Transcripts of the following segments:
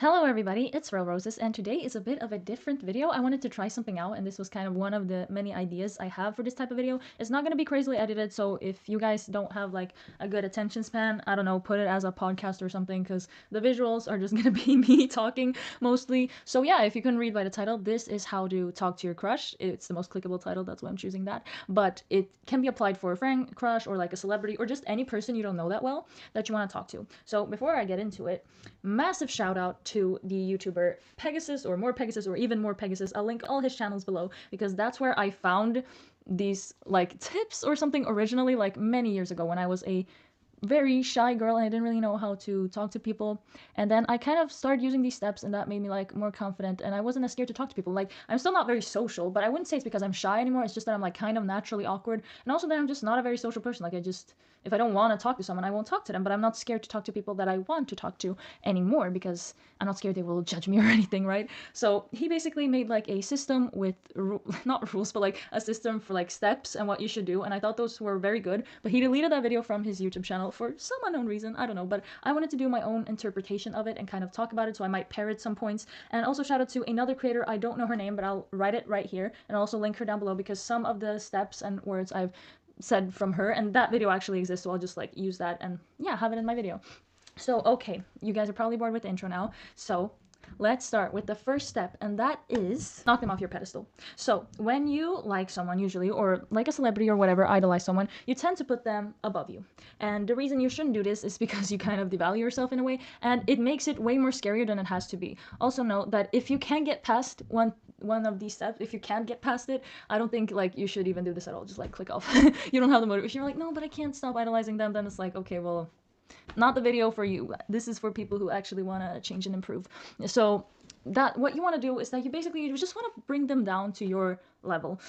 Hello everybody, it's Rozesss, and today is a bit of a different video. I wanted to try something out, and this was kind of one of the many ideas I have for this type of video. It's not going to be crazily edited, so if you guys don't have like a good attention span, I don't know, put it as a podcast or something, because the visuals are just going to be me talking mostly. So yeah, if you couldn't read by the title, this is how to talk to your crush. It's the most clickable title, that's why I'm choosing that. But it can be applied for a friend, crush, or like a celebrity, or just any person you don't know that well that you want to talk to. So before I get into it, massive shout out to the YouTuber Pegasus, or More Pegasus, or even More Pegasus. I'll link all his channels below because that's where I found these like tips or something originally, like many years ago when I was a very shy girl and I didn't really know how to talk to people. And then I kind of started using these steps and that made me like more confident and I wasn't as scared to talk to people. Like I'm still not very social, but I wouldn't say it's because I'm shy anymore. It's just that I'm like kind of naturally awkward and also that I'm just not a very social person. Like if I don't want to talk to someone, I won't talk to them, but I'm not scared to talk to people that I want to talk to anymore because I'm not scared they will judge me or anything, right? So he basically made like a system with not rules, but like a system for like steps and what you should do, and I thought those were very good, but he deleted that video from his YouTube channel for some unknown reason. I don't know, but I wanted to do my own interpretation of it and kind of talk about it, so I might parrot some points. And also shout out to another creator, I don't know her name, but I'll write it right here and I'll also link her down below because some of the steps and words I've said from her, and that video actually exists, so I'll just like use that and yeah, have it in my video. So okay, you guys are probably bored with the intro now, so let's start with the first step, and that is knock them off your pedestal. So when you like someone usually, or like a celebrity or whatever, idolize someone, you tend to put them above you. And the reason you shouldn't do this is because you kind of devalue yourself in a way, and it makes it way more scarier than it has to be. Also note that if you can't get past one of these steps, if you can't get past it, I don't think like you should even do this at all. Just like click off. You don't have the motivation. You're like, no, but I can't stop idolizing them. Then it's like, okay, well, not the video for you. This is for people who actually want to change and improve. So that what you want to do is that you just want to bring them down to your level.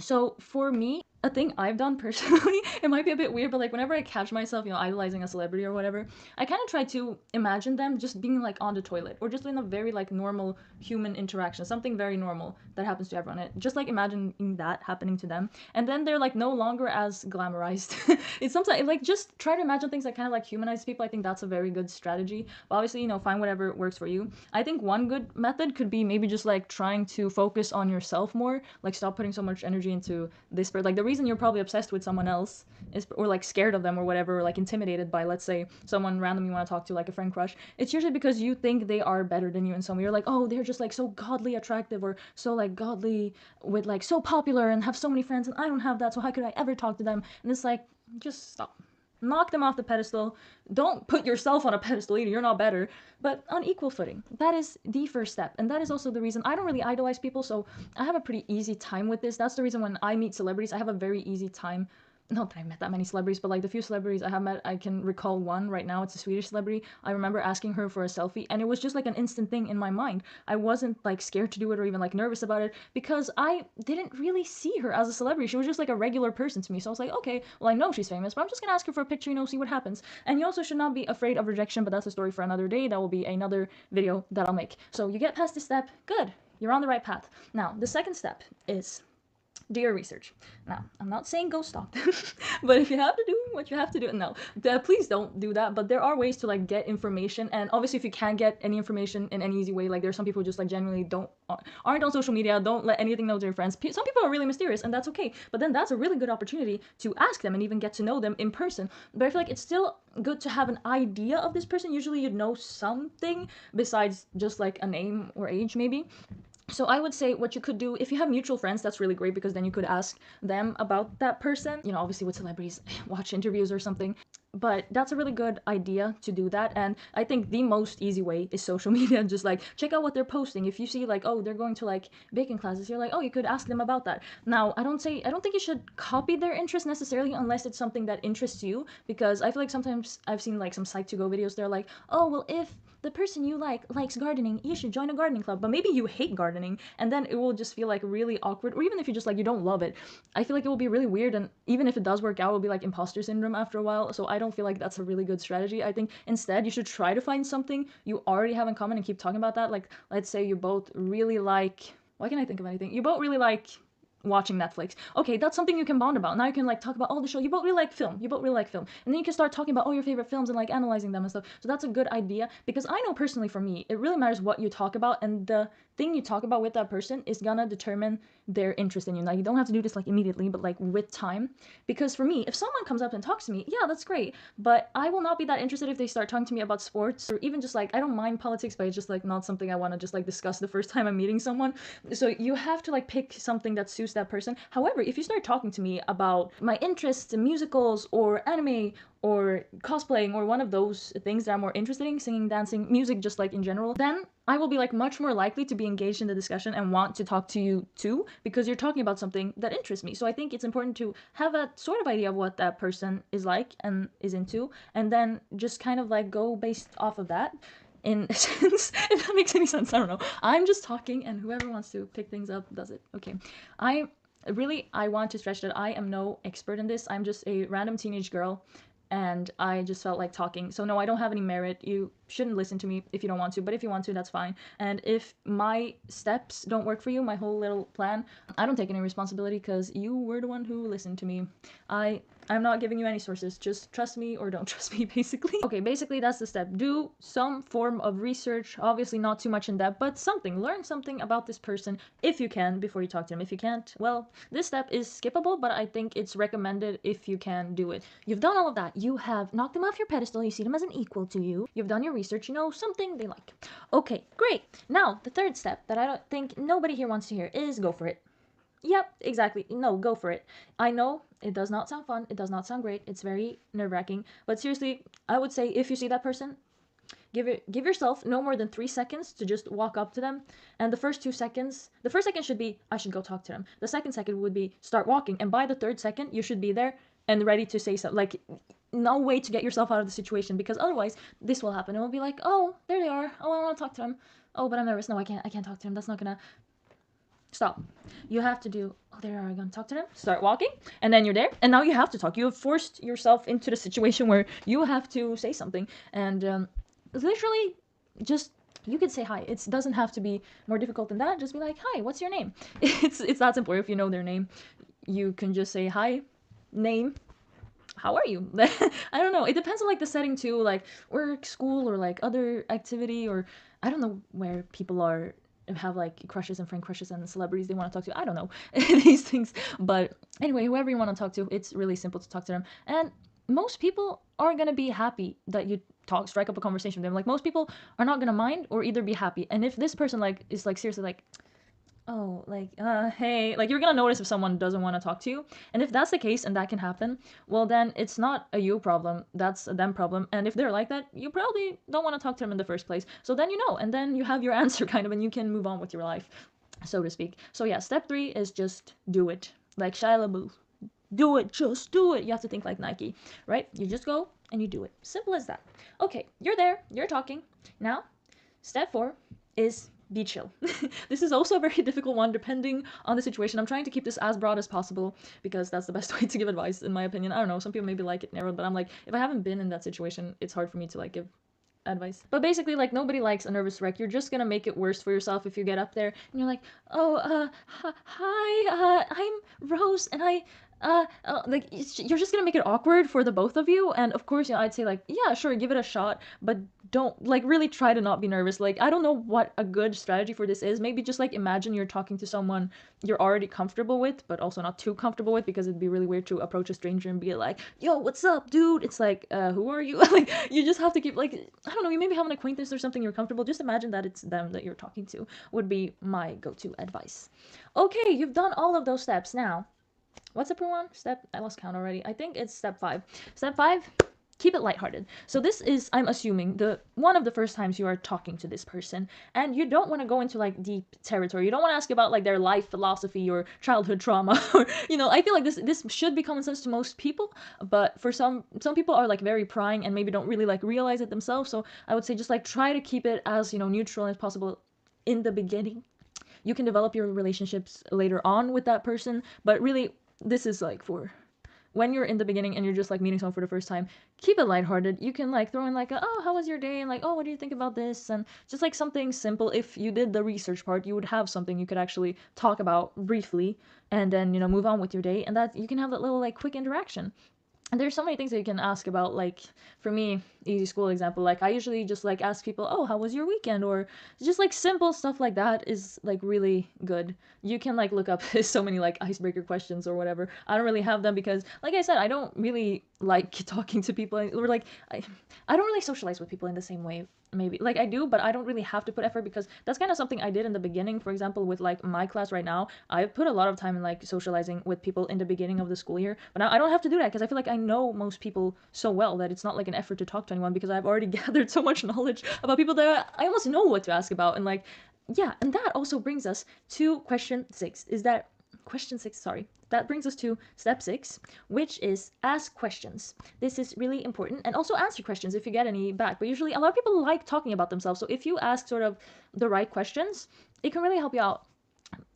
So for me, a thing I've done personally, it might be a bit weird, but like whenever I catch myself, idolizing a celebrity or whatever, I kind of try to imagine them just being like on the toilet or just in a very like normal human interaction, something very normal that happens to everyone. Just like imagining that happening to them, and then they're like no longer as glamorized. It's sometimes like just try to imagine things that kind of like humanize people. I think that's a very good strategy. But obviously, find whatever works for you. I think one good method could be maybe just like trying to focus on yourself more, like stop putting so much energy into this. But like the reason you're probably obsessed with someone else is, or like scared of them or whatever, or like intimidated by, let's say, someone random you want to talk to, like a friend crush, it's usually because you think they are better than you in some way. You're like, oh, they're just like so godly attractive, or so like godly with like so popular and have so many friends, and I don't have that, so how could I ever talk to them? And it's like, just stop. Knock them off the pedestal. Don't put yourself on a pedestal either. You're not better, but on equal footing. That is the first step. And that is also the reason I don't really idolize people, so I have a pretty easy time with this. That's the reason when I meet celebrities, I have a very easy time. Not that I met that many celebrities, but like the few celebrities I have met, I can recall one right now. It's a Swedish celebrity. I remember asking her for a selfie, and it was just like an instant thing in my mind. I wasn't like scared to do it or even like nervous about it because I didn't really see her as a celebrity. She was just like a regular person to me. So I was like, okay, well, I know she's famous, but I'm just gonna ask her for a picture, see what happens. And you also should not be afraid of rejection, but that's a story for another day. That will be another video that I'll make. So you get past this step, good. You're on the right path. Now, the second step is do your research. Now, I'm not saying go stalk them, but if you have to do what you have to do, no, please don't do that. But there are ways to like get information, and obviously, if you can't get any information in any easy way, like there's some people who just like genuinely aren't on social media, don't let anything know to their friends. Some people are really mysterious, and that's okay. But then that's a really good opportunity to ask them and even get to know them in person. But I feel like it's still good to have an idea of this person. Usually, you'd know something besides just like a name or age, maybe. So I would say what you could do, if you have mutual friends, that's really great because then you could ask them about that person. Obviously with celebrities, watch interviews or something. But that's a really good idea to do that, and I think the most easy way is social media. Just like check out what they're posting. If you see like, oh, they're going to like baking classes, you're like, oh, you could ask them about that. Now, I don't think you should copy their interest necessarily unless it's something that interests you, because I feel like sometimes I've seen like some Psych2Go videos, they're like, oh, well, if the person you likes gardening, you should join a gardening club. But maybe you hate gardening, and then it will just feel like really awkward. Or even if you just like you don't love it, I feel like it will be really weird. And even if it does work out, it will be like imposter syndrome after a while. So I don't feel like that's a really good strategy. I think instead you should try to find something you already have in common and keep talking about that. Like let's say you both really like. Why can't I think of anything? You both really like watching Netflix. Okay, that's something you can bond about. Now you can like talk about, oh, the show, you both really like film, you both really like film, and then you can start talking about all your favorite films and like analyzing them and stuff. So that's a good idea, because I know personally for me, it really matters what you talk about, and the thing you talk about with that person is gonna determine their interest in you. Now you don't have to do this like immediately, but like with time. Because for me, if someone comes up and talks to me, yeah, that's great, but I will not be that interested if they start talking to me about sports, or even just like, I don't mind politics, but it's just like not something I want to just like discuss the first time I'm meeting someone. So you have to like pick something that suits that person. However, if you start talking to me about my interests in musicals or anime or cosplaying or one of those things that I'm more interested in, singing, dancing, music, just like in general, then I will be like much more likely to be engaged in the discussion and want to talk to you too, because you're talking about something that interests me. So I think it's important to have a sort of idea of what that person is like and is into, and then just kind of like go based off of that. In a sense, if that makes any sense, I don't know. I'm just talking, and whoever wants to pick things up does it. Okay. I want to stretch that I am no expert in this. I'm just a random teenage girl, and I just felt like talking. So no, I don't have any merit. You shouldn't listen to me if you don't want to, but if you want to, that's fine. And if my steps don't work for you, my whole little plan, I don't take any responsibility, because you were the one who listened to me. I'm not giving you any sources. Just trust me or don't trust me, basically. Okay, basically that's the step. Do some form of research. Obviously not too much in depth, but something. Learn something about this person if you can before you talk to them. If you can't, well, this step is skippable, but I think it's recommended if you can do it. You've done all of that. You have knocked them off your pedestal. You see them as an equal to you. You've done your research. You know something they like. Okay, great. Now, the third step that I don't think nobody here wants to hear is go for it. Yep, exactly. No, go for it. I know it does not sound fun. It does not sound great. It's very nerve-wracking. But seriously, I would say if you see that person, give yourself no more than 3 seconds to just walk up to them. And the first second should be, I should go talk to them. The second would be start walking. And by the third second, you should be there and ready to say something. Like, no way to get yourself out of the situation, because otherwise this will happen. It will be like, oh, there they are. Oh, I want to talk to them. Oh, but I'm nervous. No, I can't talk to them. That's not gonna... Stop. You have to do, oh, there are, gonna talk to them, start walking, and then you're there, and now you have to talk. You have forced yourself into the situation where you have to say something, and literally just, you could say hi. It doesn't have to be more difficult than that. Just be like, hi, what's your name? It's that simple. If you know their name, you can just say hi, name, how are you? I don't know. It depends on like the setting too, like work, school, or like other activity, or I don't know where people are, have like crushes and friend crushes and celebrities they want to talk to. I don't know these things, but anyway, whoever you want to talk to, it's really simple to talk to them, and most people are gonna be happy that you strike up a conversation with them. Like, most people are not gonna mind or either be happy, and if this person like is like seriously like, oh, like, hey, like, you're gonna notice if someone doesn't want to talk to you. And if that's the case, and that can happen, well, then it's not a you problem, that's a them problem. And if they're like that, you probably don't want to talk to them in the first place. So then you know, and then you have your answer, kind of, and you can move on with your life, so to speak. So yeah, step 3 is just do it. Like Shia LaBeouf. Do it, just do it. You have to think like Nike, right? You just go and you do it. Simple as that. Okay, you're there, you're talking. Now, step 4 is be chill. This is also a very difficult one depending on the situation. I'm trying to keep this as broad as possible because that's the best way to give advice, in my opinion. I don't know, some people maybe like it narrowed, but I'm like, if I haven't been in that situation, it's hard for me to like give advice. But basically, like, nobody likes a nervous wreck. You're just gonna make it worse for yourself if you get up there and you're like, oh, hi, I'm Rose, and like, you're just gonna make it awkward for the both of you. And of course, I'd say like, yeah, sure, give it a shot, but don't like really try to not be nervous. Like, I don't know what a good strategy for this is. Maybe just like imagine you're talking to someone you're already comfortable with, but also not too comfortable with, because it'd be really weird to approach a stranger and be like, yo, what's up, dude? It's like, who are you? Like, you just have to keep, like, I don't know, you maybe have an acquaintance or something you're comfortable. Just imagine that it's them that you're talking to, would be my go-to advice. Okay, you've done all of those steps. Now, what's step 1? I lost count already. I think it's step 5. Step 5, keep it lighthearted. So this is, I'm assuming, one of the first times you are talking to this person, and you don't want to go into like deep territory. You don't want to ask about like their life philosophy or childhood trauma, or, I feel like this should be common sense to most people, but for some people are like very prying and maybe don't really like realize it themselves. So I would say just like try to keep it as, neutral as possible in the beginning. You can develop your relationships later on with that person, but really, this is like for when you're in the beginning and you're just like meeting someone for the first time, keep it lighthearted. You can like throw in like, oh, how was your day? And like, oh, what do you think about this? And just like something simple. If you did the research part, you would have something you could actually talk about briefly and then, you know, move on with your day. And that you can have that little like quick interaction. And there's so many things that you can ask about. Like for me, easy school example, like I usually just like ask people, oh, how was your weekend? Or just like simple stuff like that is like really good. You can like look up so many like icebreaker questions or whatever. I don't really have them because like I said, I don't really like talking to people, or like I don't really socialize with people in the same way. Maybe like I do, but I don't really have to put effort because that's kind of something I did in the beginning. For example, with like my class right now, I put a lot of time in like socializing with people in the beginning of the school year, but now I don't have to do that because I feel like I know most people so well that it's not like an effort to talk to anyone because I've already gathered so much knowledge about people that I almost know what to ask about. And like, yeah, and that also brings us to question six, sorry. That brings us to step 6, which is ask questions. This is really important, and also answer questions if you get any back. But usually a lot of people like talking about themselves, so if you ask sort of the right questions, it can really help you out.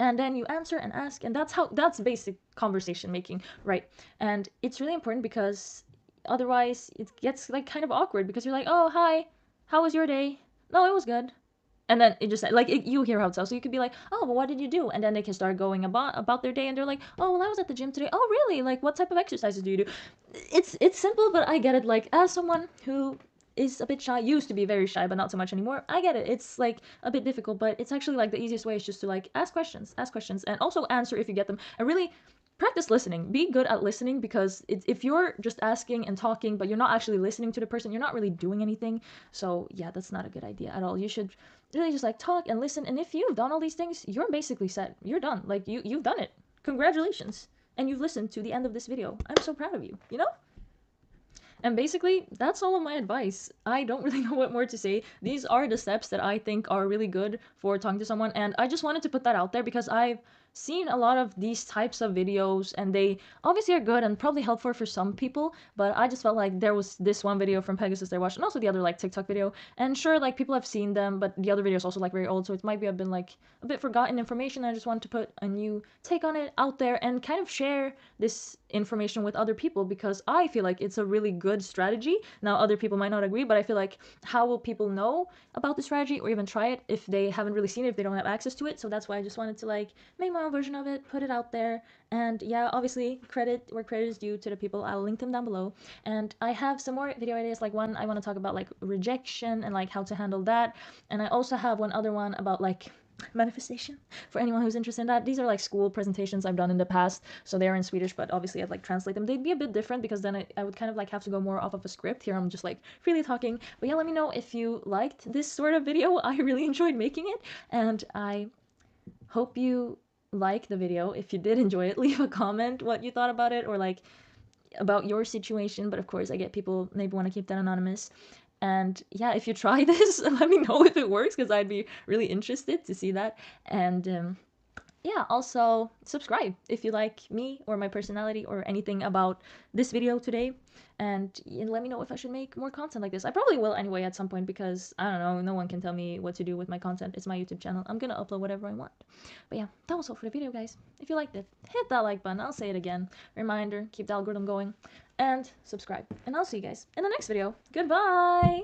And then you answer and ask, and that's basic conversation making, right? And it's really important because otherwise it gets like kind of awkward because you're like, oh, hi, how was your day? No, it was good. And then it just like you hear how it sounds, so you could be like, oh, well, what did you do? And then they can start going about their day, and they're like, oh, well, I was at the gym today. Oh, really? Like, what type of exercises do you do? It's simple, but I get it. Like, as someone who is a bit shy, used to be very shy, but not so much anymore, I get it. It's like a bit difficult, but it's actually like the easiest way is just to like ask questions, and also answer if you get them, and really practice listening. Be good at listening, because if you're just asking and talking but you're not actually listening to the person, you're not really doing anything. So yeah, that's not a good idea at all. You should really just like talk and listen, and if you've done all these things, you're basically set. You're done. Like you've done it. Congratulations. And you've listened to the end of this video. I'm so proud of you, you know? And basically, that's all of my advice. I don't really know what more to say. These are the steps that I think are really good for talking to someone, and I just wanted to put that out there because I've seen a lot of these types of videos, and they obviously are good and probably helpful for some people, but I just felt like there was this one video from Pegasus that I watched, and also the other like TikTok video, and sure, like people have seen them, but the other video is also like very old, so it might be have been like a bit forgotten information. I just wanted to put a new take on it out there and kind of share this information with other people because I feel like it's a really good strategy. Now, other people might not agree, but I feel like how will people know about the strategy or even try it if they haven't really seen it, if they don't have access to it? So that's why I just wanted to like make my own version of it, put it out there. And yeah, obviously credit where credit is due to the people. I'll link them down below. And I have some more video ideas, like one I want to talk about like rejection and like how to handle that. And I also have one other one about like manifestation for anyone who's interested in that. These are like school presentations I've done in the past, so they're in Swedish, but obviously I'd like translate them. They'd be a bit different because then I would kind of like have to go more off of a script. Here I'm just like freely talking. But yeah, let me know if you liked this sort of video. I really enjoyed making it, and I hope you like the video. If you did enjoy it, leave a comment what you thought about it, or like about your situation. But of course, I get people maybe want to keep that anonymous. And yeah, if you try this, let me know if it works, because I'd be really interested to see that. And yeah, also subscribe if you like me or my personality or anything about this video today. And let me know if I should make more content like this. I probably will anyway at some point, because I don't know, no one can tell me what to do with my content. It's my YouTube channel. I'm gonna upload whatever I want. But yeah, that was all for the video, guys. If you liked it, hit that like button. I'll say it again. Reminder, keep the algorithm going. And subscribe. And I'll see you guys in the next video. Goodbye!